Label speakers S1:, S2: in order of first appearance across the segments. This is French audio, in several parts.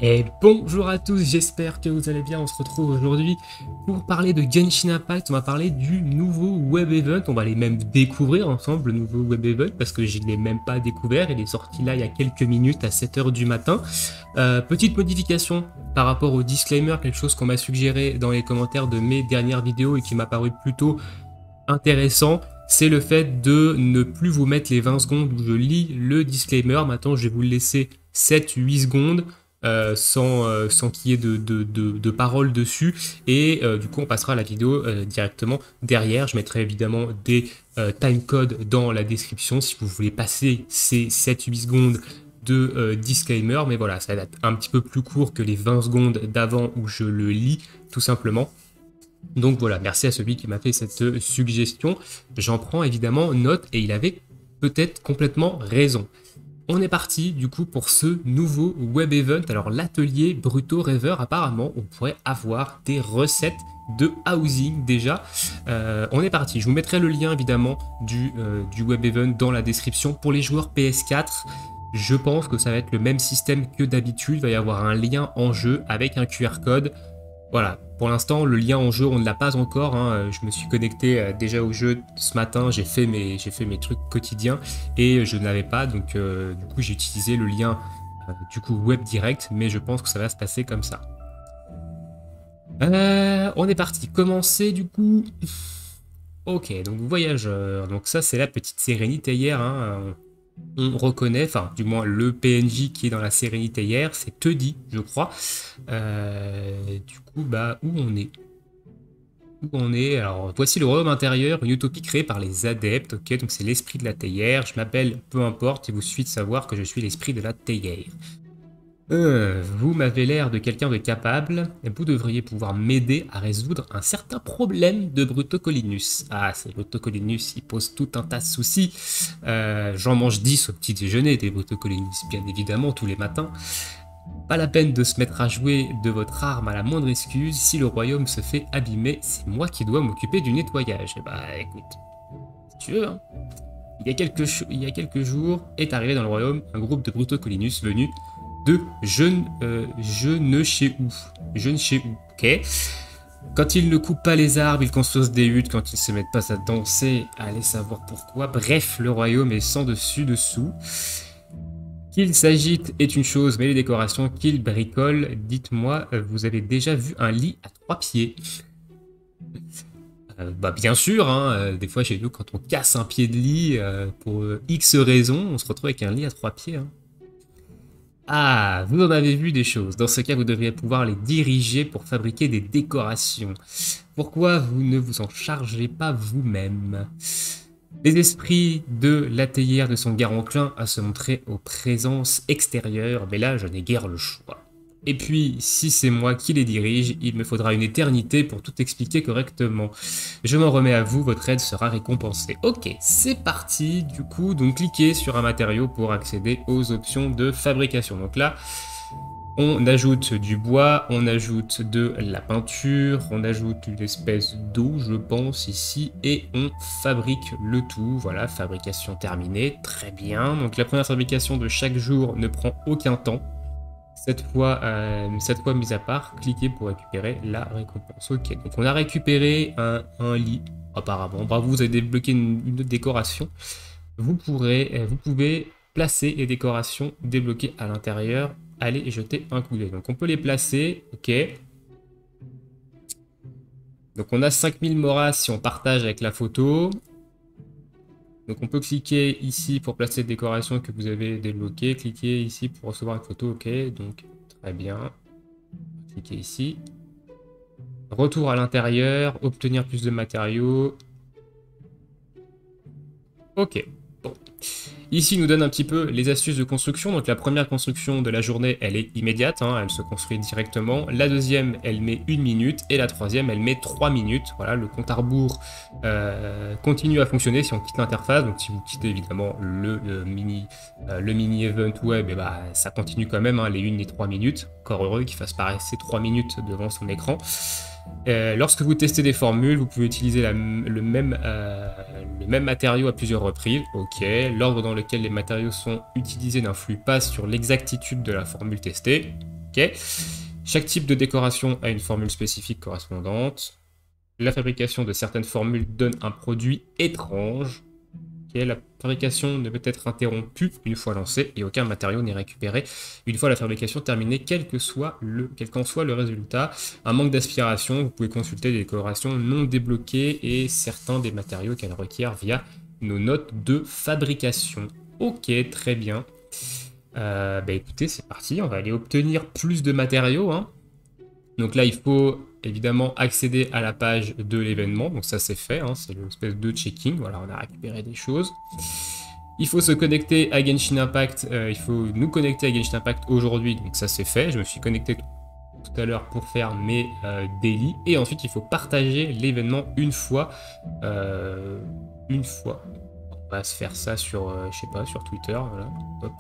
S1: Et bonjour à tous, j'espère que vous allez bien. On se retrouve aujourd'hui pour parler de Genshin Impact. On va parler du nouveau Web Event. On va les même découvrir ensemble, le nouveau Web Event, parce que je ne l'ai même pas découvert. Il est sorti là il y a quelques minutes à 7 h du matin. Petite modification par rapport au disclaimer, quelque chose qu'on m'a suggéré dans les commentaires de mes dernières vidéos et qui m'a paru plutôt intéressant. C'est le fait de ne plus vous mettre les 20 secondes où je lis le disclaimer. Maintenant, je vais vous le laisser 7-8 secondes. Sans qu'il y ait de paroles dessus et du coup on passera à la vidéo directement derrière. Je mettrai évidemment des timecodes dans la description si vous voulez passer ces 7-8 secondes de disclaimer, mais voilà, ça va être un petit peu plus court que les 20 secondes d'avant où je le lis tout simplement. Donc voilà, merci à celui qui m'a fait cette suggestion, j'en prends évidemment note et il avait peut-être complètement raison. On est parti du coup pour ce nouveau Web Event. Alors l'atelier Bruto Rêveur, apparemment on pourrait avoir des recettes de housing déjà. On est parti, je vous mettrai le lien évidemment du Web Event dans la description. Pour les joueurs PS4, je pense que ça va être le même système que d'habitude. Il va y avoir un lien en jeu avec un QR code. Voilà, pour l'instant, le lien en jeu, on ne l'a pas encore. Hein. Je me suis connecté déjà au jeu ce matin, j'ai fait mes trucs quotidiens et je ne l'avais pas. Donc, du coup, j'ai utilisé le lien du coup web direct, mais je pense que ça va se passer comme ça. On est parti. Commencer du coup. Ok, donc voyageur. Donc ça, c'est la petite sérénité hier. Hein. On reconnaît, enfin du moins le PNJ qui est dans la sérénité hier, c'est Teudi, je crois. Du coup, bah où on est? Où on est? Alors voici le royaume intérieur, une utopie créée par les adeptes. Ok, donc c'est l'esprit de la théière. Je m'appelle, peu importe, il vous suffit de savoir que je suis l'esprit de la théière. Vous m'avez l'air de quelqu'un de capable, et vous devriez pouvoir m'aider à résoudre un certain problème de Brutocolinus. Ah, c'est Brutocolinus, il pose tout un tas de soucis. J'en mange 10 au petit déjeuner des Brutocolinus, bien évidemment, tous les matins. Pas la peine de se mettre à jouer de votre arme à la moindre excuse. Si le royaume se fait abîmer, c'est moi qui dois m'occuper du nettoyage. Et bah écoute, si tu veux, hein. Il y a quelques jours est arrivé dans le royaume un groupe de Brutocolinus venus de je ne sais où, ok. Quand ils ne coupent pas les arbres, ils construisent des huttes, quand ils se mettent pas à danser, allez savoir pourquoi. Bref, le royaume est sans dessus dessous. Qu'ils s'agitent est une chose, mais les décorations qu'ils bricolent, dites-moi, vous avez déjà vu un lit à 3 pieds? Bah bien sûr, hein, des fois chez nous, quand on casse un pied de lit pour X raisons, on se retrouve avec un lit à 3 pieds. Hein. Ah, vous en avez vu des choses. Dans ce cas, vous devriez pouvoir les diriger pour fabriquer des décorations. Pourquoi vous ne vous en chargez pas vous-même? Les esprits de la théière ne sont guère enclins à se montrer aux présences extérieures, mais là, je n'ai guère le choix. Et puis, si c'est moi qui les dirige, il me faudra une éternité pour tout expliquer correctement. Je m'en remets à vous, votre aide sera récompensée. Ok, c'est parti, du coup, donc cliquez sur un matériau pour accéder aux options de fabrication. Donc là, on ajoute du bois, on ajoute de la peinture, on ajoute une espèce d'eau, je pense, ici, et on fabrique le tout. Voilà, fabrication terminée, très bien. Donc la première fabrication de chaque jour ne prend aucun temps. Cette fois mise à part, cliquez pour récupérer la récompense. Ok, donc on a récupéré un lit, apparemment. Bravo, vous avez débloqué une autre décoration. Vous pouvez placer les décorations débloquées à l'intérieur. Allez et jeter un coup d'œil. Donc on peut les placer, ok. Donc on a 5000 moras si on partage avec la photo. Donc on peut cliquer ici pour placer les décorations que vous avez débloquées. Cliquez ici pour recevoir une photo. Ok, donc très bien. Cliquez ici. Retour à l'intérieur. Obtenir plus de matériaux. Ok. Bon. Ici, il nous donne un petit peu les astuces de construction. Donc la première construction de la journée, elle est immédiate, hein, elle se construit directement. La deuxième, elle met 1 minute. Et la troisième, elle met 3 minutes. Voilà, le compte à rebours continue à fonctionner si on quitte l'interface. Donc si vous quittez évidemment le mini event web, et bah, ça continue quand même, hein, les 1 et 3 minutes. Encore heureux qu'il fasse passer 3 minutes devant son écran. Lorsque vous testez des formules, vous pouvez utiliser le même matériau à plusieurs reprises. Ok, l'ordre dans lequel les matériaux sont utilisés n'influe pas sur l'exactitude de la formule testée. Ok, ok. Chaque type de décoration a une formule spécifique correspondante. La fabrication de certaines formules donne un produit étrange. Okay. La fabrication ne peut être interrompue une fois lancée et aucun matériau n'est récupéré une fois la fabrication terminée, quel qu'en soit le résultat. Un manque d'aspiration, vous pouvez consulter des décorations non débloquées et certains des matériaux qu'elles requièrent via nos notes de fabrication. Ok, très bien. Bah écoutez, c'est parti, on va aller obtenir plus de matériaux, hein. Donc là, il faut évidemment accéder à la page de l'événement. Donc ça, c'est fait, hein, c'est l'espèce de checking. Voilà, on a récupéré des choses. Il faut se connecter à Genshin Impact. Il faut nous connecter à Genshin Impact aujourd'hui. Donc ça, c'est fait. Je me suis connecté tout à l'heure pour faire mes daily. Et ensuite, il faut partager l'événement une fois. On va se faire ça sur, je sais pas, sur Twitter. Voilà. Hop.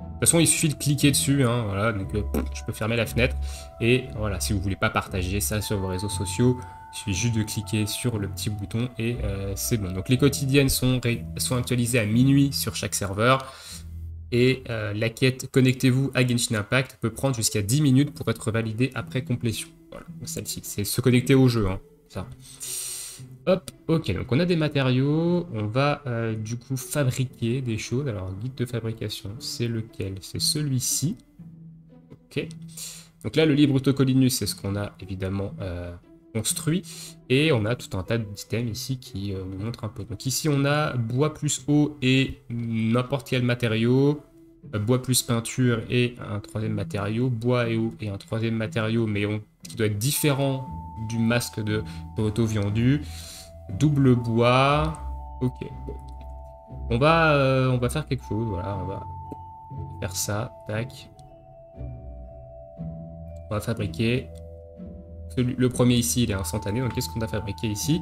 S1: De toute façon, il suffit de cliquer dessus, hein, voilà, donc je peux fermer la fenêtre. Et voilà, si vous voulez pas partager ça sur vos réseaux sociaux, il suffit juste de cliquer sur le petit bouton et c'est bon. Donc les quotidiennes sont actualisées à minuit sur chaque serveur. Et la quête Connectez-vous à Genshin Impact peut prendre jusqu'à 10 minutes pour être validée après complétion. Voilà, celle-ci, c'est se connecter au jeu, hein, ça. Hop, ok, donc on a des matériaux, on va du coup fabriquer des choses. Alors, guide de fabrication, c'est lequel? C'est celui-ci. Ok. Donc là, le livre Autocollinus, c'est ce qu'on a évidemment construit. Et on a tout un tas d'items ici qui nous montrent un peu. Donc ici, on a bois plus eau et n'importe quel matériau. Bois plus peinture et un troisième matériau. Bois et eau et un troisième matériau, mais qui doit être différent du masque de Auto Viandu. Double bois. Ok, bon. On va faire quelque chose, voilà, on va faire ça, tac. On va fabriquer. Le premier ici, il est instantané, donc qu'est-ce qu'on a fabriqué ici?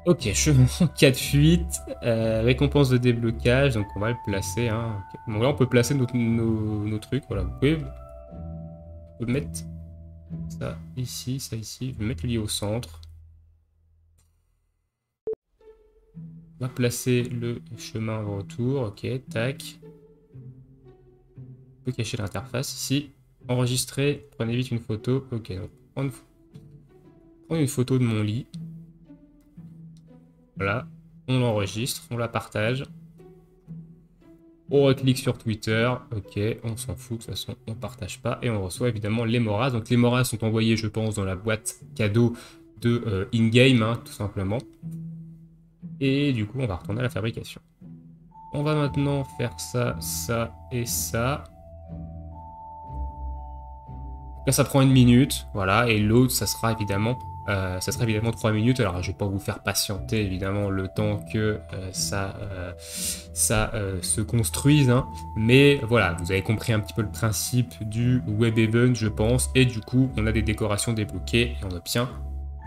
S1: Ok, chemin 4 fuites, récompense de déblocage, donc on va le placer. Hein. Okay. Bon, là, on peut placer nos trucs, voilà. Vous pouvez mettre ça ici, je vais mettre le lit au centre. On va placer le chemin de retour, ok, tac. On peut cacher l'interface ici. Enregistrer, prenez vite une photo, ok, donc prendre une photo de mon lit. Voilà, on l'enregistre, on la partage. On reclique sur Twitter, ok, on s'en fout, de toute façon, on partage pas. Et on reçoit évidemment les moras. Donc les moras sont envoyés, je pense, dans la boîte cadeau de in-game, hein, tout simplement. Et du coup, on va retourner à la fabrication. On va maintenant faire ça, ça et ça. Là, ça prend 1 minute, voilà, et l'autre, ça sera évidemment 3 minutes. Alors, je vais pas vous faire patienter, évidemment, le temps que ça se construise, hein. Mais voilà, vous avez compris un petit peu le principe du web event, je pense, et du coup, on a des décorations débloquées, et on obtient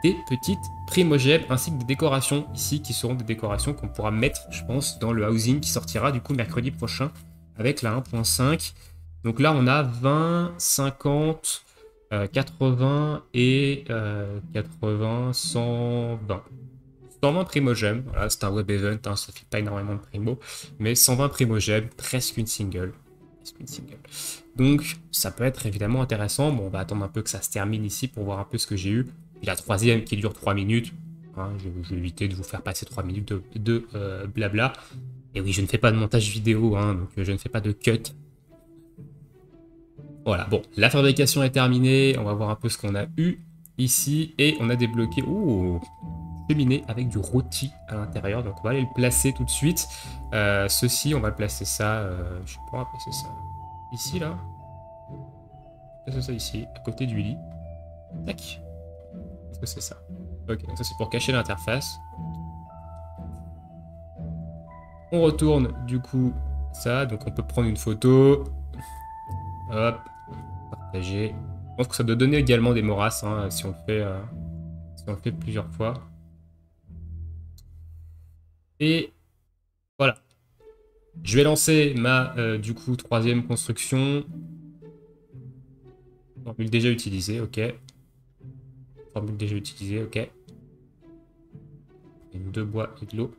S1: des petites primogènes, ainsi que des décorations ici, qui seront des décorations qu'on pourra mettre, je pense, dans le housing, qui sortira, du coup, mercredi prochain, avec la 1.5. Donc là, on a 20, 50... 80 et 80, 120. 120 primogèmes, voilà, c'est un web event, hein, ça fait pas énormément de primo, mais 120 primogèmes, presque une single. Donc ça peut être évidemment intéressant. Bon, on va attendre un peu que ça se termine ici pour voir un peu ce que j'ai eu. Et la troisième qui dure 3 minutes, hein, je vais éviter de vous faire passer 3 minutes de blabla. Et oui, je ne fais pas de montage vidéo, hein, donc je ne fais pas de cut. Voilà, bon, la fabrication est terminée, on va voir un peu ce qu'on a eu ici, et on a débloqué, cheminée avec du rôti à l'intérieur, donc on va aller le placer tout de suite. Ceci, on va placer ça, je sais pas, on va placer ça ici, là. On va placer ça ici, à côté du lit. Tac. Est-ce que c'est ça? Ok, donc ça c'est pour cacher l'interface. On retourne, du coup, ça, donc on peut prendre une photo. Hop. Partager. Je pense que ça doit donner également des moras, hein, si on le fait plusieurs fois. Et voilà. Je vais lancer ma, du coup, troisième construction. Formule déjà utilisée, ok. Formule déjà utilisée, ok. 2 bois et de l'eau.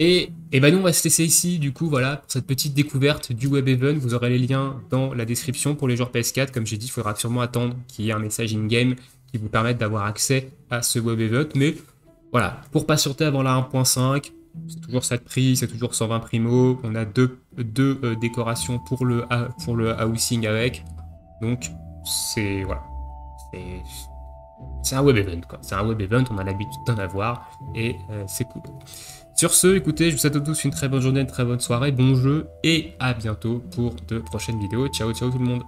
S1: Et ben nous on va se laisser ici du coup voilà pour cette petite découverte du Web Event. Vous aurez les liens dans la description pour les joueurs PS4. Comme j'ai dit, il faudra sûrement attendre qu'il y ait un message in-game qui vous permette d'avoir accès à ce Web Event. Mais voilà, pour patienter avant la 1.5, c'est toujours ça de prix, c'est toujours 120 primo. On a deux décorations pour le housing avec. Donc c'est voilà, c'est un Web Event quoi. C'est un Web Event, on a l'habitude d'en avoir et c'est cool. Sur ce, écoutez, je vous souhaite à tous une très bonne journée, une très bonne soirée, bon jeu et à bientôt pour de prochaines vidéos. Ciao, ciao tout le monde.